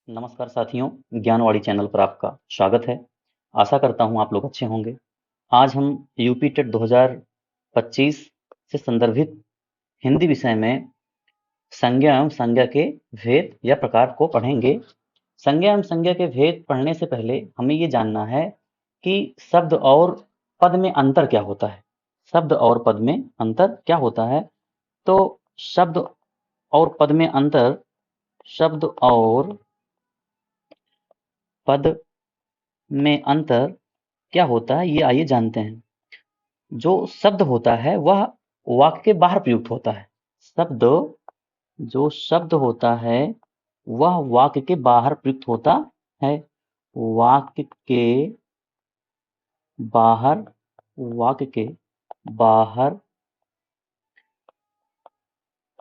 नमस्कार साथियों, ज्ञानवाणी चैनल पर आपका स्वागत है। आशा करता हूँ आप लोग अच्छे होंगे। आज हम यूपी टेट 2025 से संदर्भित हिंदी विषय में संज्ञा एवं संज्ञा के भेद या प्रकार को पढ़ेंगे। संज्ञा एवं संज्ञा के भेद पढ़ने से पहले हमें ये जानना है कि शब्द और पद में अंतर क्या होता है। शब्द और पद में अंतर क्या होता है? तो शब्द और पद में अंतर, शब्द और पद में अंतर क्या होता है, ये आइए जानते हैं। जो शब्द होता है वह वाक्य के बाहर प्रयुक्त होता है। जो शब्द होता है वह वाक्य के बाहर प्रयुक्त होता है। वाक्य के बाहर वाक्य के बाहर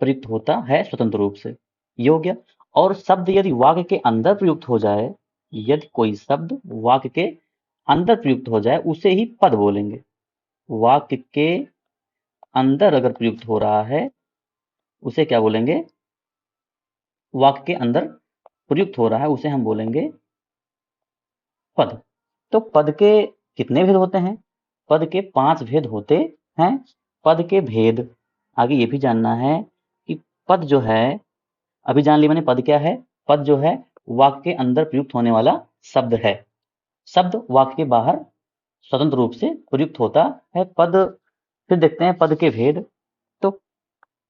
प्रयुक्त होता है स्वतंत्र रूप से। ये हो गया। और शब्द यदि वाक्य के अंदर प्रयुक्त हो जाए, यदि कोई शब्द वाक्य के अंदर प्रयुक्त हो जाए, उसे ही पद बोलेंगे। वाक्य के अंदर अगर प्रयुक्त हो रहा है, उसे क्या बोलेंगे? वाक्य के अंदर प्रयुक्त हो रहा है, उसे हम बोलेंगे पद। तो पद के कितने भेद होते हैं? पद के 5 भेद होते हैं। पद के भेद आगे ये भी जानना है कि पद जो है, अभी जान लिया मैंने पद क्या है। पद जो है वाक्य के अंदर प्रयुक्त होने वाला शब्द है। शब्द वाक्य के बाहर स्वतंत्र रूप से प्रयुक्त होता है। पद, फिर देखते हैं पद के भेद। तो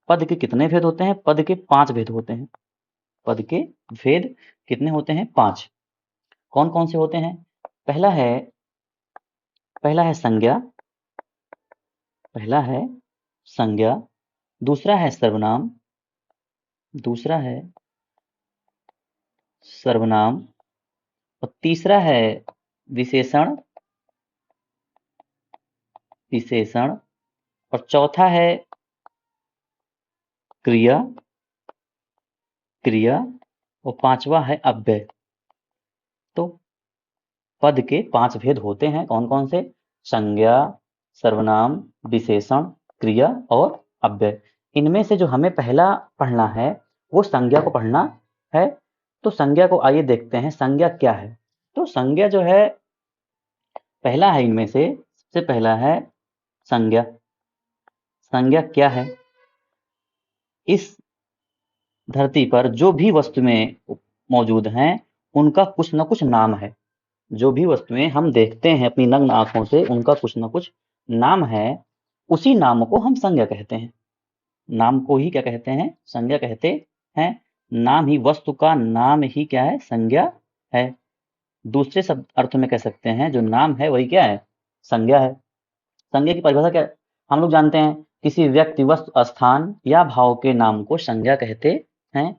पद के कितने भेद होते हैं? पद के 5 भेद होते हैं। पद के भेद कितने होते हैं? 5। कौन कौन से होते हैं? पहला है संज्ञा। पहला है संज्ञा। दूसरा है सर्वनाम। दूसरा है सर्वनाम। और तीसरा है विशेषण। विशेषण। और चौथा है क्रिया। क्रिया। और पांचवा है अव्यय। तो पद के 5 भेद होते हैं। कौन कौन से? संज्ञा, सर्वनाम, विशेषण, क्रिया और अव्यय। इनमें से जो हमें पहला पढ़ना है वो संज्ञा को पढ़ना है। तो संज्ञा को आइए देखते हैं, संज्ञा क्या है। तो संज्ञा जो है, पहला है इनमें से, सबसे पहला है संज्ञा। संज्ञा क्या है? इस धरती पर जो भी वस्तुएं मौजूद हैं उनका कुछ न कुछ नाम है। जो भी वस्तुएं हम देखते हैं अपनी नग्न आंखों से, उनका कुछ न कुछ नाम है। उसी नाम को हम संज्ञा कहते हैं। नाम को ही क्या कहते हैं? संज्ञा कहते हैं। नाम ही, वस्तु का नाम ही क्या है? संज्ञा है। दूसरे शब्द अर्थ में कह सकते हैं, जो नाम है वही क्या है? संज्ञा है। संज्ञा की परिभाषा क्या? हम लोग जानते हैं, किसी व्यक्ति, वस्तु, स्थान या भाव के नाम को संज्ञा कहते हैं।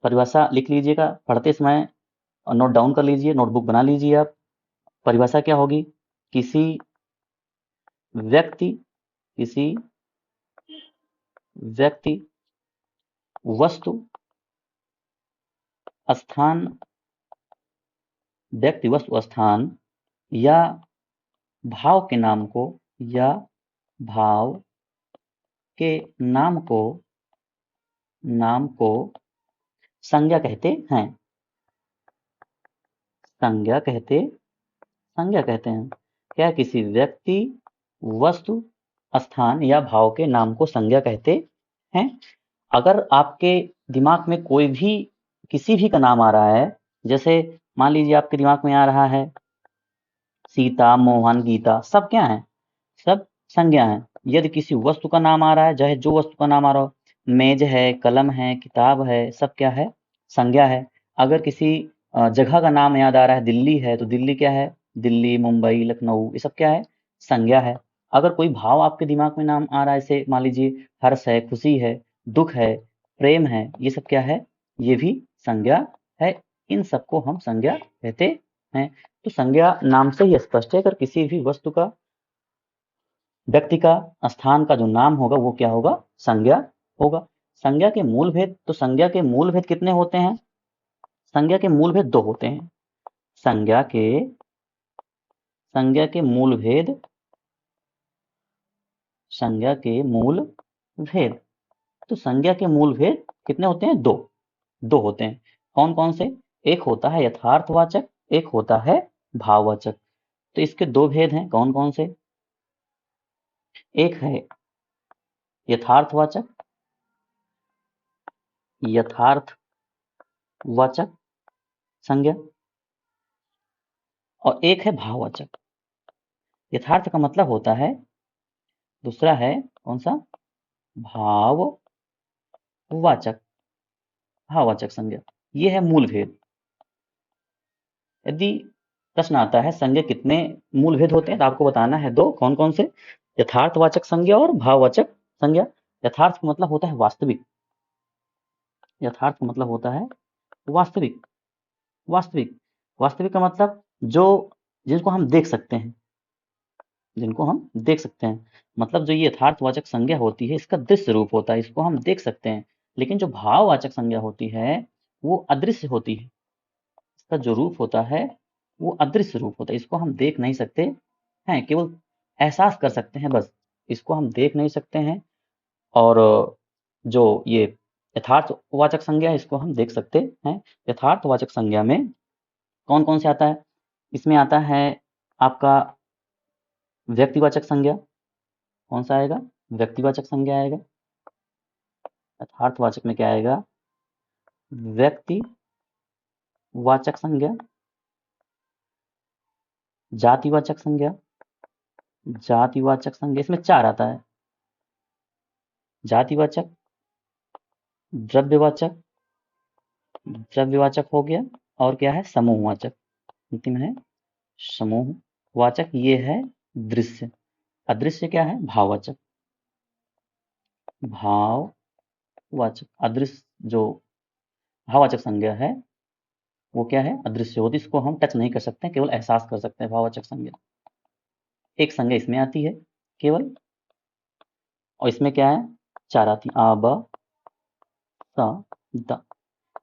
परिभाषा लिख लीजिएगा पढ़ते समय और नोट डाउन कर लीजिए, नोटबुक बना लीजिए आप। परिभाषा क्या होगी? किसी व्यक्ति किसी व्यक्ति, वस्तु, स्थान, व्यक्ति, वस्तु, स्थान या भाव के नाम को, या भाव के नाम को संज्ञा कहते हैं। संज्ञा कहते संज्ञा कहते हैं। क्या? किसी व्यक्ति, वस्तु, स्थान या भाव के नाम को संज्ञा कहते हैं। अगर आपके दिमाग में कोई भी, किसी भी का नाम आ रहा है, जैसे मान लीजिए आपके दिमाग में आ रहा है सीता, मोहन, गीता, सब क्या है? सब संज्ञा है। यदि किसी वस्तु का नाम आ रहा है, चाहे जो वस्तु का नाम आ रहा हो, मेज है, कलम है, किताब है, सब क्या है? संज्ञा है। अगर किसी जगह का नाम याद आ रहा है, दिल्ली है, तो दिल्ली क्या है? दिल्ली, मुंबई, लखनऊ, ये सब क्या है? संज्ञा है। अगर कोई भाव आपके दिमाग में नाम आ रहा है, जैसे मान लीजिए हर्ष है, खुशी है, दुख है, प्रेम है, ये सब क्या है? ये भी संज्ञा है। इन सबको हम संज्ञा कहते हैं। तो संज्ञा नाम से ही स्पष्ट है। अगर किसी भी वस्तु का, व्यक्ति का, स्थान का जो नाम होगा वो क्या होगा? संज्ञा होगा। संज्ञा के मूल भेद, तो संज्ञा के मूल भेद कितने होते हैं? संज्ञा के मूल भेद 2 होते हैं। संज्ञा के संज्ञा के मूल भेद संज्ञा के मूल भेद तो संज्ञा के मूल भेद कितने होते हैं? दो होते हैं। कौन कौन से? एक होता है यथार्थवाचक, एक होता है भाववाचक। तो इसके दो भेद हैं, कौन कौन से? एक है यथार्थवाचक, यथार्थवाचक संज्ञा, और एक है भाववाचक। यथार्थ का मतलब होता है, दूसरा है कौन सा? भाववाचक, भाववाचक संज्ञा। ये है मूल भेद। यदि प्रश्न आता है संज्ञा कितने मूल भेद होते हैं, तो आपको बताना है दो। कौन कौन से? यथार्थवाचक संज्ञा और भाववाचक संज्ञा। यथार्थ का मतलब होता है वास्तविक, यथार्थ का मतलब होता है वास्तविक, वास्तविक, वास्तविक का मतलब जो, जिनको हम देख सकते हैं, जिनको हम देख सकते हैं। मतलब जो ये यथार्थवाचक संज्ञा होती है, इसका दृश्य रूप होता है, इसको हम देख सकते हैं। लेकिन जो भाववाचक संज्ञा होती है, वो अदृश्य होती है। इसका जो रूप होता है, वो अदृश्य रूप होता है, इसको हम देख नहीं सकते हैं, केवल एहसास कर सकते हैं बस। इसको हम देख नहीं सकते हैं। और जो ये यथार्थवाचक संज्ञा है, इसको हम देख सकते हैं। यथार्थवाचक संज्ञा में कौन कौन से आता है? इसमें आता है आपका व्यक्तिवाचक संज्ञा। कौन सा आएगा? व्यक्तिवाचक संज्ञा आएगा। यथार्थवाचक में क्या आएगा? व्यक्तिवाचक संज्ञा। जातिवाचक संज्ञा, जातिवाचक संज्ञा, इसमें चार आता है। जातिवाचक, द्रव्यवाचक, द्रव्यवाचक हो गया, और क्या है? समूहवाचक। अंतिम है समूहवाचक। ये है दृश्य। अदृश्य क्या है? भाववाचक। भाववाचक, अदृश्य जो भाववाचक संज्ञा है, वो क्या है? अदृश्य होती, इसको हम टच नहीं कर सकते, केवल एहसास कर सकते हैं। भाववाचक संज्ञा, एक संज्ञा इसमें आती है केवल, और इसमें क्या है? चार आती हैं। आ, ब, स, द,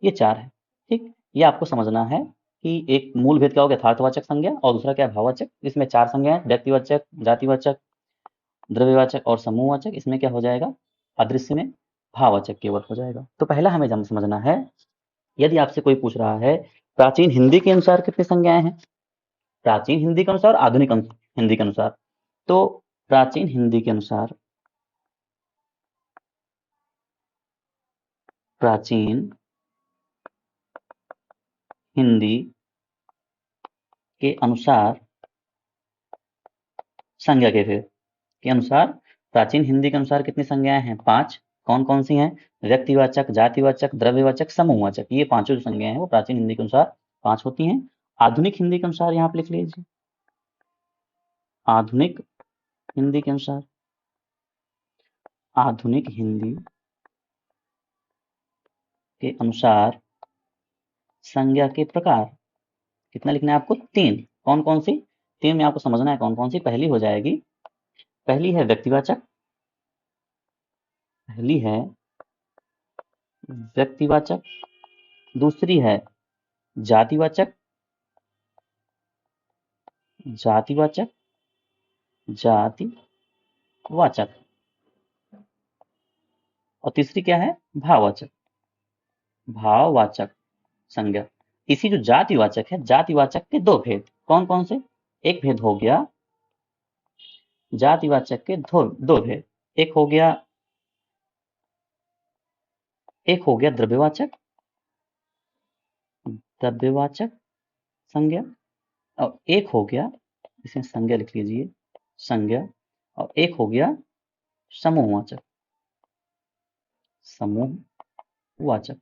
ये चार है। ठीक, ये आपको समझना है कि एक मूल भेद क्या हो गया? यथार्थवाचक संज्ञा, और दूसरा क्या है? भाववाचक। इसमें चार संज्ञा है, व्यक्तिवाचक, जातिवाचक, द्रव्यवाचक और समूहवाचक। इसमें क्या हो जाएगा? अदृश्य में भाववाचक केवल हो जाएगा। तो पहला हमें समझना है, यदि आपसे कोई पूछ रहा है प्राचीन हिंदी के अनुसार कितनी संज्ञाएं हैं, प्राचीन हिंदी के अनुसार, आधुनिक हिंदी के अनुसार, तो प्राचीन हिंदी के अनुसार, प्राचीन हिंदी के अनुसार संज्ञा के भेद के अनुसार, प्राचीन हिंदी के अनुसार कितनी संज्ञाएं हैं? पांच। कौन कौन सी हैं? व्यक्तिवाचक, जातिवाचक, द्रव्यवाचक, समूहवाचक। ये पांचों जो संज्ञाएं हैं वो प्राचीन हिंदी के अनुसार पांच होती हैं। आधुनिक हिंदी के अनुसार यहाँ पे लिख लीजिए, आधुनिक हिंदी के अनुसार, आधुनिक हिंदी के अनुसार संज्ञा के प्रकार कितना लिखना है आपको? तीन। कौन कौन सी? तीन में आपको समझना है कौन कौन सी। पहली हो जाएगी, पहली है व्यक्तिवाचक, पहली है व्यक्तिवाचक, दूसरी है जातिवाचक, जातिवाचक, जातिवाचक, और तीसरी क्या है? भाववाचक, भाववाचक संज्ञा। इसी जो जातिवाचक है, जातिवाचक के दो भेद। कौन कौन से? एक भेद हो गया जातिवाचक के दो भेद। एक हो गया, एक हो गया द्रव्यवाचक, द्रव्यवाचक संज्ञा, और एक हो गया, इसमें संज्ञा लिख लीजिए, संज्ञा, और एक हो गया समूहवाचक, समूहवाचक।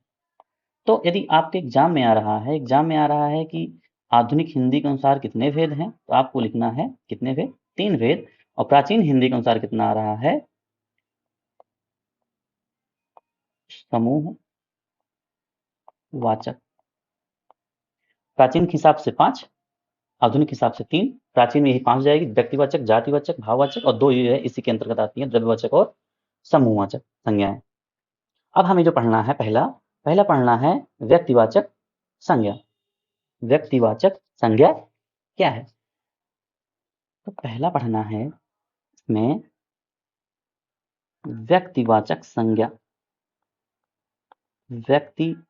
तो यदि आपके एग्जाम में आ रहा है, एग्जाम में आ रहा है कि आधुनिक हिंदी के अनुसार कितने भेद हैं, तो आपको लिखना है कितने भेद? तीन भेद। और प्राचीन हिंदी के अनुसार कितना आ रहा है? समूहवाचक। प्राचीन के हिसाब से पांच, आधुनिक हिसाब से तीन। प्राचीन में यही पांच जाएगी, व्यक्तिवाचक, जातिवाचक, भाववाचक, और दो ये है इसी के अंतर्गत आती है, द्रव्यवाचक और समूहवाचक संज्ञाएं। अब हमें जो पढ़ना है, पहला पहला पढ़ना है व्यक्तिवाचक संज्ञा। व्यक्तिवाचक संज्ञा क्या है? तो पहला पढ़ना है इसमें व्यक्तिवाचक संज्ञा। व्यक्तिवाचक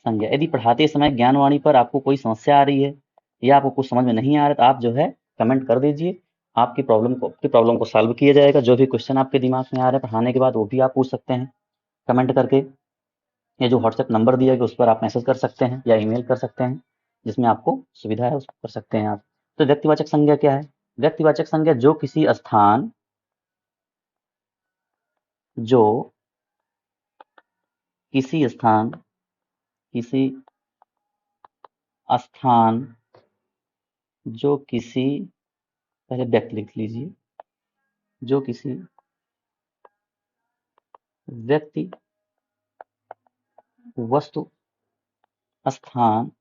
संज्ञा। यदि पढ़ाते समय ज्ञानवाणी पर आपको कोई समस्या आ रही है या आपको कुछ समझ में नहीं आ रहा, तो आप जो है कमेंट कर दीजिए, आपकी प्रॉब्लम को सॉल्व किया जाएगा। जो भी क्वेश्चन आपके दिमाग में आ रहे हैं पढ़ाने के बाद, वो भी आप पूछ सकते हैं कमेंट करके, या जो व्हाट्सएप नंबर दिया गया उस पर आप मैसेज कर सकते हैं या ईमेल कर सकते हैं, जिसमें आपको सुविधा है उस पर कर सकते हैं आप। तो व्यक्तिवाचक संज्ञा क्या है? व्यक्तिवाचक संज्ञा जो किसी स्थान जो किसी स्थान जो किसी, पहले व्यक्ति लिख लीजिए, जो किसी व्यक्ति वस्तु स्थान,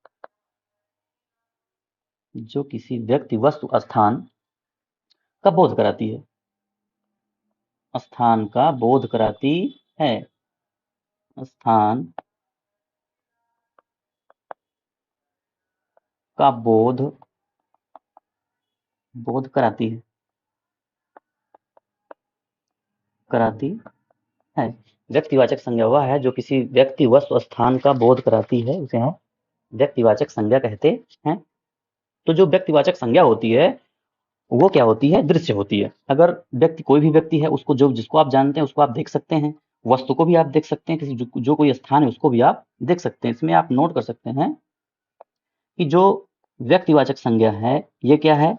जो किसी व्यक्ति वस्तु स्थान का बोध कराती है, स्थान का बोध कराती है, स्थान का बोध कराती है। व्यक्तिवाचक संज्ञा वह है जो किसी व्यक्ति वस्तु स्थान का बोध कराती है, उसे हम व्यक्तिवाचक संज्ञा कहते हैं। तो जो व्यक्तिवाचक संज्ञा होती है वो क्या होती है? दृश्य होती है। अगर व्यक्ति, कोई भी व्यक्ति है, उसको जिसको आप जानते हैं उसको आप देख सकते हैं, वस्तु को भी आप देख सकते हैं, किसी जो कोई स्थान है उसको भी आप देख सकते हैं। इसमें आप नोट कर सकते हैं कि जो व्यक्तिवाचक संज्ञा है ये क्या है?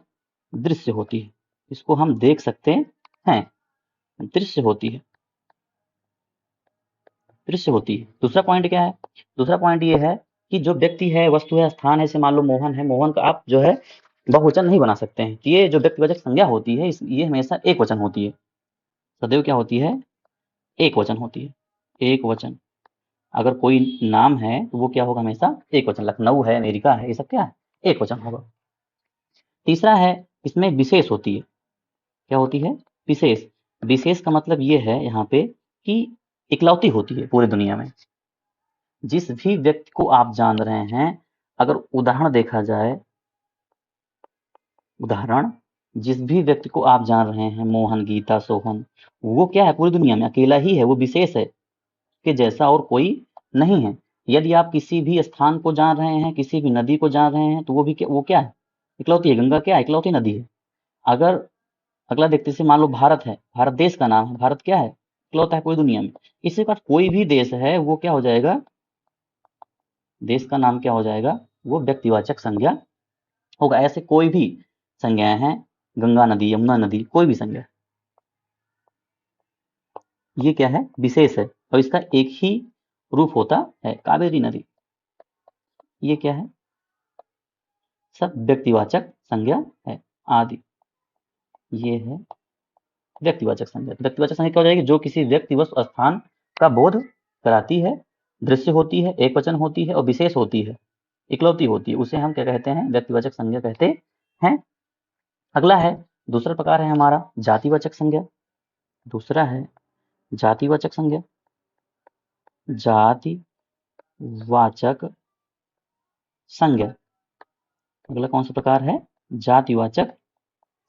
दृश्य होती है, इसको हम देख सकते हैं, दृश्य होती है, दृश्य होती है। दूसरा पॉइंट क्या है? दूसरा पॉइंट ये है कि जो व्यक्ति है, वस्तु है, स्थान है, जैसे मान लो मोहन है, मोहन का आप जो है बहुवचन नहीं बना सकते हैं। ये जो व्यक्तिवाचक संज्ञा होती है ये हमेशा एक वचन होती है, सदैव क्या होती है? एक वचन होती है, एक वचन। अगर कोई नाम है तो वो क्या होगा? हमेशा एक वचन। लखनऊ है, अमेरिका है, ये सब क्या है? एक वचन होगा। तीसरा है, इसमें विशेष होती है। क्या होती है? विशेष। विशेष का मतलब ये है यहाँ पे कि इकलौती होती है पूरी दुनिया में। जिस भी व्यक्ति को आप जान रहे हैं, अगर उदाहरण देखा जाए, उदाहरण, जिस भी व्यक्ति को आप जान रहे हैं, मोहन, गीता, सोहन, वो क्या है? पूरी दुनिया में अकेला ही है, वो विशेष है, कि जैसा और कोई नहीं है। यदि आप किसी भी स्थान को जान रहे हैं, किसी भी नदी को जान रहे हैं, तो वो क्या है? इकलौती है। गंगा क्या है? इकलौती नदी है। अगर अगला देखते से मान लो भारत है, भारत देश का नाम है, भारत क्या है? इकलौता है पूरी दुनिया में। इसी प्रकार कोई भी देश है वो क्या हो जाएगा? देश का नाम क्या हो जाएगा? वो व्यक्तिवाचक संज्ञा होगा। ऐसे कोई भी संज्ञाएं हैं, गंगा नदी, यमुना नदी, कोई भी संज्ञा, ये क्या है? विशेष है। और इसका एक ही रूप होता है, कावेरी नदी। ये क्या है? सब व्यक्तिवाचक संज्ञा है आदि। ये है व्यक्तिवाचक संज्ञा। व्यक्तिवाचक संज्ञा क्या हो जाएगी? जो किसी व्यक्ति वस्तु स्थान का बोध कराती है, दृश्य होती है, एक वचन होती है और विशेष होती है, इकलौती होती है, उसे हम क्या कहते हैं? व्यक्तिवाचक संज्ञा कहते हैं। अगला है, दूसरा प्रकार है हमारा जातिवाचक संज्ञा। दूसरा है जातिवाचक संज्ञा। जातिवाचक संज्ञा। अगला कौन सा प्रकार है? जातिवाचक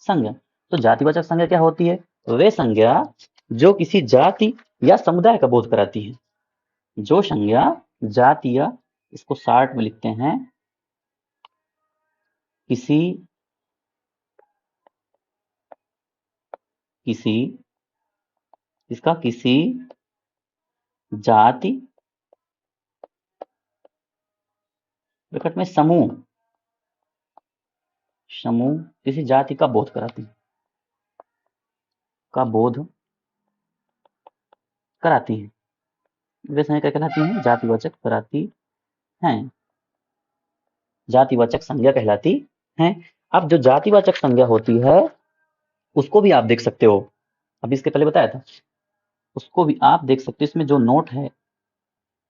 संज्ञा। तो जातिवाचक संज्ञा क्या होती है? वे संज्ञा जो किसी जाति या समुदाय का बोध कराती है। जो संज्ञा जाति या, इसको शार्ट में लिखते हैं, किसी किसी इसका किसी जाति, ब्रैकेट में समूह, समूह किसी जाति का बोध कराती है, का बोध कराती है, वे संज्ञा क्या कहलाती हैं? जातिवाचक कराती हैं, जातिवाचक संज्ञा कहलाती हैं। अब जो जातिवाचक संज्ञा होती है उसको भी आप देख सकते हो, अभी इसके पहले बताया था, उसको भी आप देख सकते हो। इसमें जो नोट है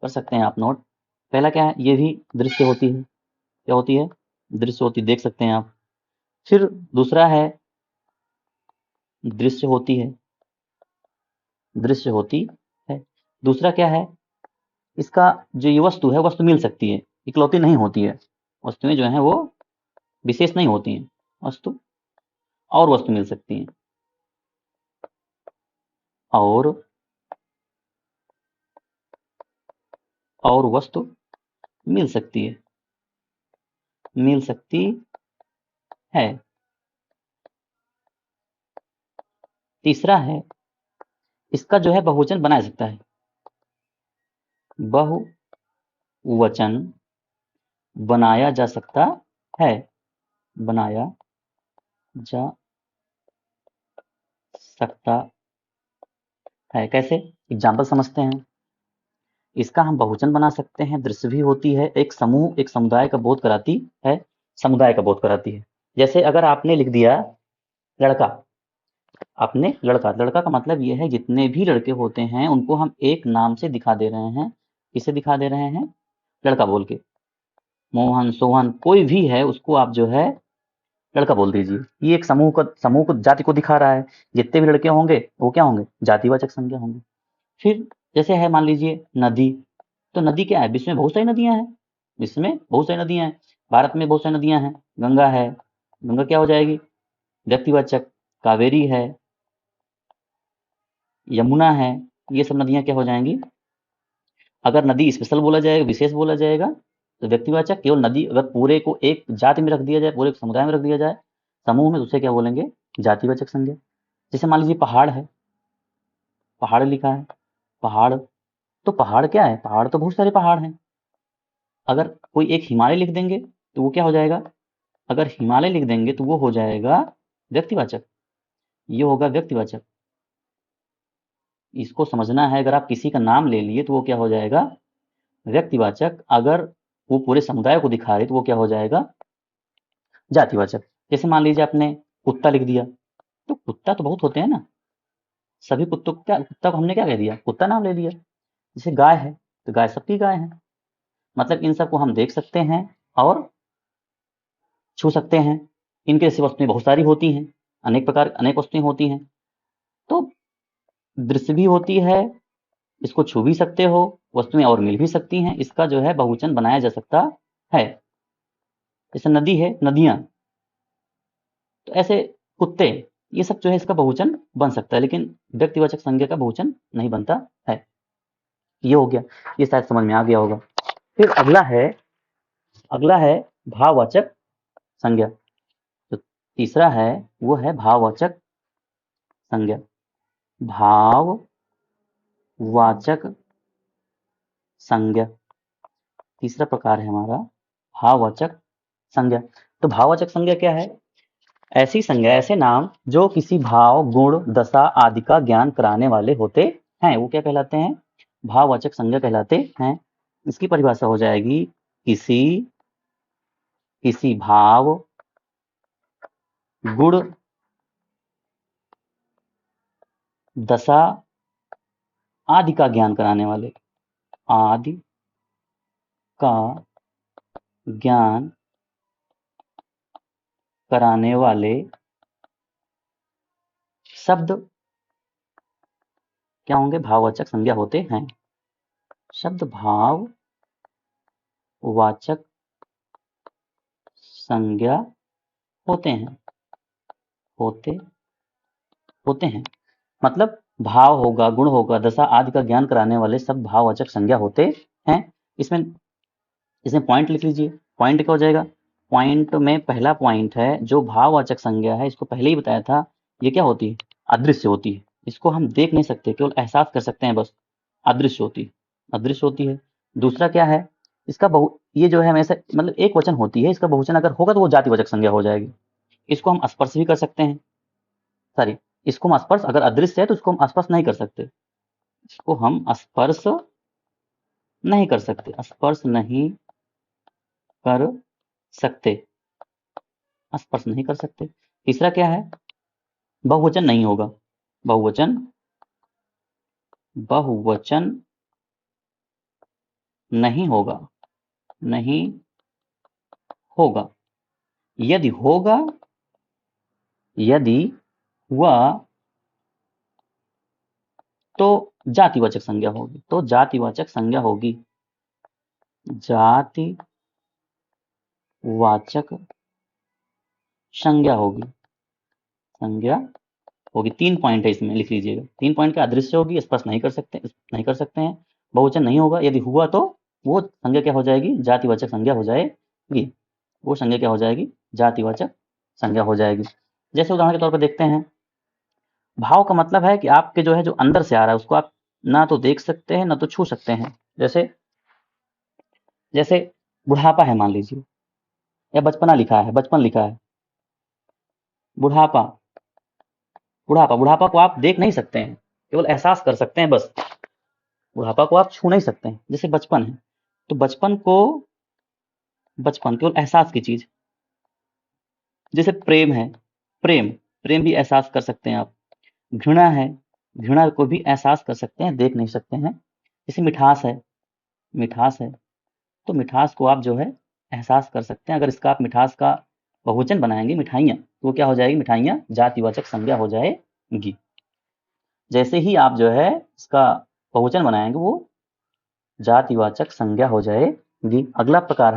कर सकते हैं आप नोट। पहला क्या है? ये भी दृश्य होती है। क्या होती है? दृश्य होती, देख सकते हैं आप। फिर दूसरा है दृश्य होती है, दृश्य होती है। दूसरा क्या है? इसका जो ये वस्तु है, वस्तु मिल सकती है, इकलौती नहीं होती है। वस्तुएं जो हैं वो विशेष नहीं होती हैं, वस्तु और वस्तु मिल सकती हैं। और वस्तु मिल सकती है, मिल सकती है। तीसरा है, इसका जो है बहुवचन बनाया जा सकता है, बहुवचन बनाया जा सकता है, बनाया जा सकता है। कैसे? एग्जाम्पल समझते हैं। इसका हम बहुवचन बना सकते हैं, दृश्य भी होती है, एक समूह, एक समुदाय का बोध कराती है, समुदाय का बोध कराती है। जैसे अगर आपने लिख दिया लड़का, आपने लड़का, लड़का का मतलब ये है जितने भी लड़के होते हैं उनको हम एक नाम से दिखा दे रहे हैं। किसे दिखा दे रहे हैं? लड़का बोल के। मोहन, सोहन, कोई भी है उसको आप जो है लड़का बोल दीजिए। ये एक समूह को, जाति को दिखा रहा है। जितने भी लड़के होंगे वो क्या होंगे? जातिवाचक संज्ञा होंगे। फिर जैसे है, मान लीजिए नदी, तो नदी क्या है? विश्व में बहुत सारी नदियां हैं, विश्व में बहुत सारी नदियां हैं, भारत में बहुत सारी नदियां हैं। गंगा है, गंगा क्या हो जाएगी? व्यक्तिवाचक। कावेरी है, यमुना है, ये सब नदियां क्या हो जाएंगी? अगर नदी स्पेशल बोला जाएगा, विशेष बोला जाएगा, तो व्यक्तिवाचक। केवल नदी अगर पूरे को एक जाति में रख दिया जाए, पूरे समुदाय में रख दिया जाए, समूह में, तो उसे क्या बोलेंगे? जातिवाचक संज्ञा। जैसे मान लीजिए पहाड़ है, पहाड़ लिखा है, पहाड़, तो पहाड़ क्या है? पहाड़ तो बहुत सारे पहाड़ हैं। अगर कोई एक हिमालय लिख देंगे तो वो क्या हो जाएगा? अगर हिमालय लिख देंगे तो वो हो जाएगा व्यक्तिवाचक, ये होगा व्यक्तिवाचक। इसको समझना है, अगर आप किसी का नाम ले लिए तो वो क्या हो जाएगा? व्यक्तिवाचक। अगर वो पूरे समुदाय को दिखा रहे तो वो क्या हो जाएगा? जातिवाचक। जैसे मान लीजिए आपने कुत्ता लिख दिया, तो कुत्ता तो बहुत होते हैं ना, सभी कुत्तों को क्या, कुत्ता को हमने क्या कह दिया? कुत्ता नाम ले लिया। जैसे गाय है, तो गाय सबकी गाय है। मतलब इन सबको हम देख सकते हैं और छू सकते हैं। इनके जैसी वस्तुएं बहुत सारी होती हैं, अनेक प्रकार, अनेक वस्तुएं होती हैं। तो दृश्य भी होती है, इसको छू भी सकते हो, वस्तुएं और मिल भी सकती हैं, इसका जो है बहुवचन बनाया जा सकता है। जैसे नदी है, नदियां, तो ऐसे कुत्ते, ये सब जो है इसका बहुवचन बन सकता है, लेकिन व्यक्तिवाचक संज्ञा का बहुवचन नहीं बनता है। ये हो गया, ये शायद समझ में आ गया होगा। फिर अगला है भाववाचक संज्ञा। तो तीसरा है, वो है भाववाचक संज्ञा। भाववाचक संज्ञा तीसरा प्रकार है हमारा, भाववाचक संज्ञा। तो भाववाचक संज्ञा क्या है? ऐसी संज्ञा, ऐसे नाम जो किसी भाव, गुण, दशा आदि का ज्ञान कराने वाले होते हैं, वो क्या कहलाते हैं? भाववाचक संज्ञा कहलाते हैं। इसकी परिभाषा हो जाएगी, किसी किसी भाव, गुण, दशा आदि का ज्ञान कराने वाले, आदि का ज्ञान कराने वाले शब्द क्या होंगे? भाववाचक संज्ञा होते हैं। शब्द भाववाचक संज्ञा होते हैं, होते होते हैं। मतलब भाव होगा, गुण होगा, दशा आदि का ज्ञान कराने वाले सब भाववाचक संज्ञा होते हैं। इसमें इसमें पॉइंट लिख लीजिए। पॉइंट क्या हो जाएगा? पॉइंट में पहला पॉइंट है, जो भाववाचक संज्ञा है, इसको पहले ही बताया था, ये क्या होती है? अदृश्य होती है। इसको हम देख नहीं सकते, केवल एहसास कर सकते हैं बस। अदृश्य होती है, अदृश्य होती है। दूसरा क्या है? इसका बहु ये जो है हमेशा मतलब एक वचन होती है, इसका बहुवचन अगर होगा तो वो जातिवाचक संज्ञा हो जाएगी। इसको हम स्पर्श भी कर सकते हैं, सॉरी, इसको हम स्पर्श, अगर अदृश्य है तो इसको हम स्पर्श नहीं कर सकते, इसको हम स्पर्श नहीं कर सकते, स्पर्श नहीं कर सकते, स्पर्श नहीं कर सकते। तीसरा क्या है? बहुवचन नहीं होगा, बहुवचन, बहुवचन नहीं होगा, नहीं होगा। यदि होगा, यदि हुआ, तो जातिवाचक संज्ञा होगी, तो जातिवाचक संज्ञा होगी, जातिवाचक संज्ञा होगी, संज्ञा होगी। 3 पॉइंट है इसमें, लिख लीजिएगा। 3 पॉइंट का अदृश्य होगी, स्पर्श नहीं कर सकते हैं, बहुवचन नहीं होगा, यदि हुआ तो वो संज्ञा क्या हो जाएगी, जातिवाचक संज्ञा हो जाएगी। वो संज्ञा क्या हो जाएगी, जातिवाचक संज्ञा हो जाएगी। जैसे उदाहरण के तौर पर देखते हैं, भाव का मतलब है कि आपके जो है जो अंदर से आ रहा है उसको आप ना तो देख सकते हैं ना तो छू सकते हैं। जैसे जैसे बुढ़ापा है मान लीजिए, या बचपना लिखा है, बचपन लिखा है, बुढ़ापा, बुढ़ापा, बुढ़ापा को आप देख नहीं सकते हैं, केवल एहसास कर सकते हैं बस। बुढ़ापा को आप छू नहीं सकते हैं। जैसे बचपन है, तो बचपन केवल एहसास की चीज। जैसे प्रेम है, प्रेम, प्रेम भी एहसास कर सकते हैं आप। घृणा है, घृणा को भी एहसास कर सकते हैं, देख नहीं सकते हैं। जैसे मिठास है, मिठास है, तो मिठास को आप जो है एहसास कर सकते हैं। अगर इसका आप मिठास का बहुवचन बनाएंगे, मिठाइयाँ, तो वो क्या हो जाएगी, मिठाइयाँ जातिवाचक संज्ञा हो जाएगी। जैसे ही आप जो है इसका बहुवचन बनाएंगे वो जातिवाचक संज्ञा हो जाएगी। अगला प्रकार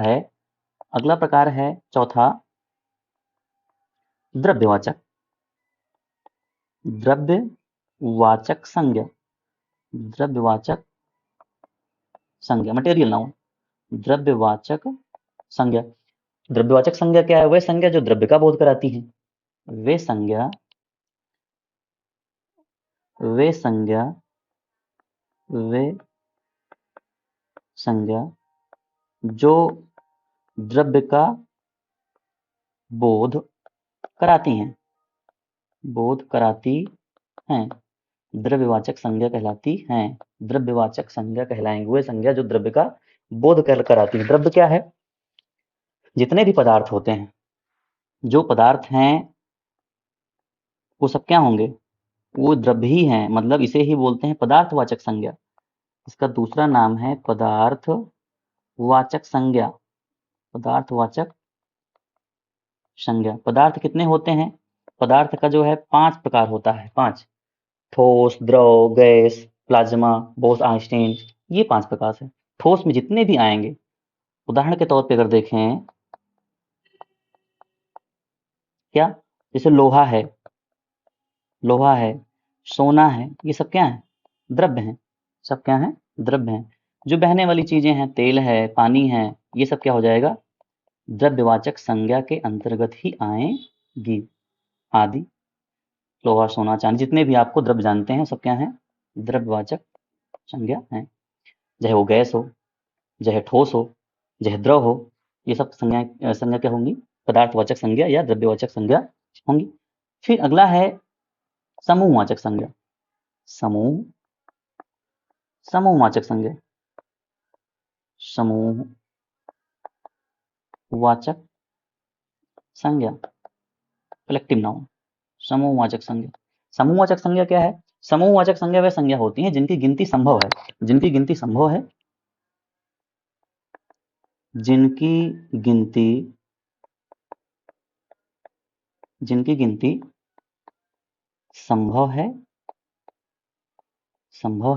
है चौथा, द्रव्यवाचक, द्रव्यवाचक संज्ञा, द्रव्यवाचक संज्ञा, मटेरियल नाउन, द्रव्यवाचक संज्ञा। द्रव्यवाचक संज्ञा क्या है, वह संज्ञा जो द्रव्य का बोध कराती है। वे संज्ञा वे संज्ञा वे संज्ञा जो द्रव्य का बोध कराती हैं, बोध कराती हैं, द्रव्यवाचक संज्ञा कहलाती हैं। द्रव्यवाचक संज्ञा कहलाएंगे वे संज्ञा जो द्रव्य का बोध कराती है। द्रव्य क्या है, जितने भी पदार्थ होते हैं, जो पदार्थ हैं वो सब क्या होंगे, वो द्रव्य ही हैं, मतलब इसे ही बोलते हैं पदार्थवाचक संज्ञा। इसका दूसरा नाम है पदार्थवाचक संज्ञा, पदार्थवाचक संज्ञा। पदार्थ कितने होते हैं, पदार्थ का जो है 5 प्रकार होता है, 5, ठोस, द्रव, गैस, प्लाज्मा, बोस आइंस्टीन, ये 5 प्रकार से। ठोस में जितने भी आएंगे, उदाहरण के तौर पे अगर देखें, क्या, जैसे लोहा है, सोना है, ये सब क्या है, द्रव्य हैं। सब क्या है, द्रव्य हैं। जो बहने वाली चीजें हैं, तेल है, पानी है, ये सब क्या हो जाएगा, द्रव्यवाचक संज्ञा के अंतर्गत ही आएंगी। आदि, लोहा, सोना, चांदी, जितने भी आपको द्रव्य जानते हैं सब क्या है, द्रव्यवाचक संज्ञा है। चाहे वो गैस हो, चाहे ठोस हो, चाहे द्रव हो, ये सब संज्ञा क्या होंगी, पदार्थवाचक संज्ञा या द्रव्यवाचक संज्ञा होंगी। फिर अगला है समूहवाचक संज्ञा, समूहवाचक संज्ञा, समूहवाचक संज्ञा, कलेक्टिव नाउन, समूहवाचक संज्ञा। समूहवाचक संज्ञा क्या है, समूहवाचक संज्ञा वह संज्ञा होती है जिनकी गिनती संभव है, जिनकी गिनती संभव है, जिनकी गिनती संभव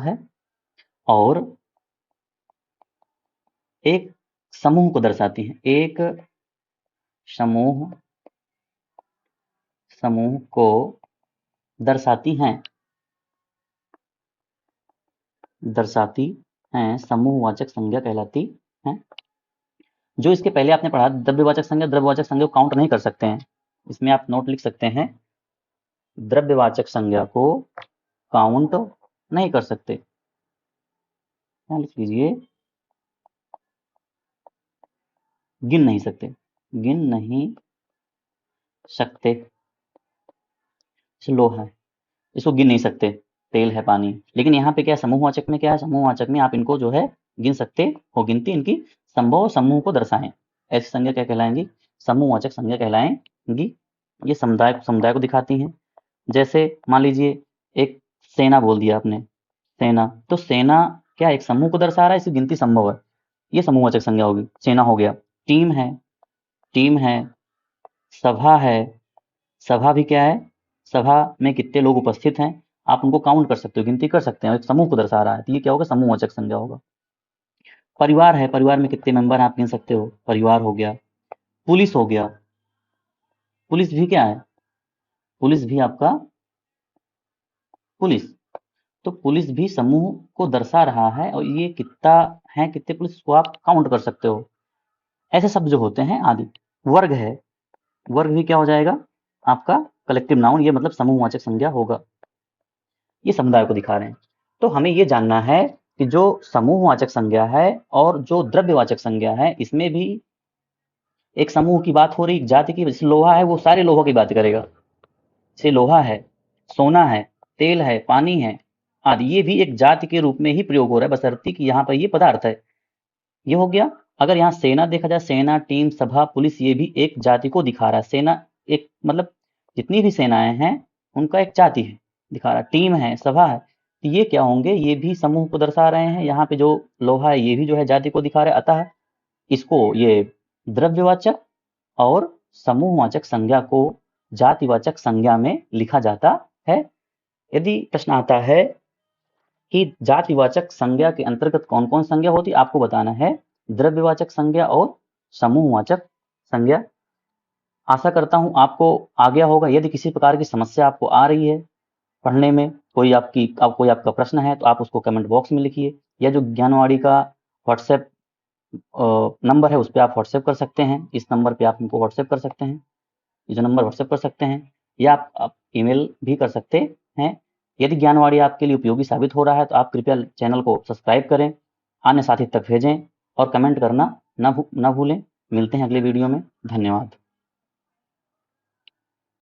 है और एक समूह को दर्शाती है, एक समूह को दर्शाती हैं, समूहवाचक संज्ञा कहलाती हैं। जो इसके पहले आपने पढ़ा, द्रव्यवाचक संज्ञा, द्रव्यवाचक संज्ञा को काउंट नहीं कर सकते हैं। इसमें आप नोट लिख सकते हैं, द्रव्यवाचक संज्ञा को काउंट नहीं कर सकते। क्या लिख लीजिए, गिन नहीं सकते। लोहा है, इसको गिन नहीं सकते, तेल है, पानी। लेकिन यहाँ पे क्या, समूहवाचक में क्या है, समूहवाचक में आप इनको जो है गिन सकते हो, गिनती इनकी संभव समूह को दर्शाएं। ऐसी संज्ञा क्या कहलाएंगी, समूहवाचक संज्ञा कहलाएंगी। ये समुदाय को दिखाती हैं। जैसे मान लीजिए एक सेना बोल दिया आपने, सेना, तो सेना क्या एक समूह को दर्शा रहा है, इसकी गिनती संभव है, ये समूहवाचक संज्ञा होगी, सेना हो गया। टीम है, सभा है, सभा भी क्या है, सभा में कितने लोग उपस्थित हैं, आप उनको काउंट कर सकते हो, गिनती कर सकते हैं, एक समूह को दर्शा रहा है, तो ये क्या होगा, समूहवाचक संज्ञा होगा। परिवार है, परिवार में कितने मेंबर आप गिन सकते हो, परिवार हो गया। पुलिस हो गया, पुलिस भी क्या है, पुलिस भी आपका पुलिस। तो पुलिस भी समूह को दर्शा रहा है और ये कितना है, कितने पुलिस को आप काउंट कर सकते हो। ऐसे शब्द जो होते हैं आदि। वर्ग है, वर्ग भी क्या हो जाएगा आपका कलेक्टिव नाउन, ये मतलब समूहवाचक संज्ञा होगा। ये समुदाय को दिखा रहे हैं। तो हमें ये जानना है कि जो समूहवाचक संज्ञा है और जो द्रव्यवाचक संज्ञा है, इसमें भी एक समूह की बात हो रही, एक जाति की। जैसे लोहा है, वो सारे लोहों की बात करेगा। जैसे लोहा है, सोना है, तेल है, पानी है आदि, ये भी एक जाति के रूप में ही प्रयोग हो रहा है, बशर्ते कि यहाँ पर ये पदार्थ है। ये हो गया। अगर यहाँ सेना देखा जाए, सेना, टीम, सभा, पुलिस, ये भी एक जाति को दिखा रहा है। सेना एक मतलब जितनी भी सेनाएं हैं उनका एक जाति है, दिखा रहा है। टीम है, सभा है, तो ये क्या होंगे, ये भी समूह को दर्शा रहे हैं। यहाँ पे जो लोहा है ये भी जो है जाति को दिखा रहा है। अतः इसको ये द्रव्यवाचक और समूहवाचक संज्ञा को जातिवाचक संज्ञा में लिखा जाता है। यदि प्रश्न आता है कि जातिवाचक संज्ञा के अंतर्गत कौन कौन संज्ञा होती है, आपको बताना है द्रव्यवाचक संज्ञा और समूहवाचक संज्ञा। आशा करता हूं आपको आ गया होगा। यदि किसी प्रकार की समस्या आपको आ रही है पढ़ने में, कोई आपका प्रश्न है, तो आप उसको कमेंट बॉक्स में लिखिए, या जो ज्ञानवाणी का व्हाट्सएप नंबर है उस पर आप व्हाट्सएप कर सकते हैं। इस नंबर पे आप हमको व्हाट्सएप कर सकते हैं, ये जो नंबर व्हाट्सएप कर सकते हैं, या आप ईमेल भी कर सकते हैं। यदि ज्ञानवाणी आपके लिए उपयोगी साबित हो रहा है तो आप कृपया चैनल को सब्सक्राइब करें, अन्य साथी तक भेजें और कमेंट करना न भूलें। मिलते हैं अगले वीडियो में। धन्यवाद।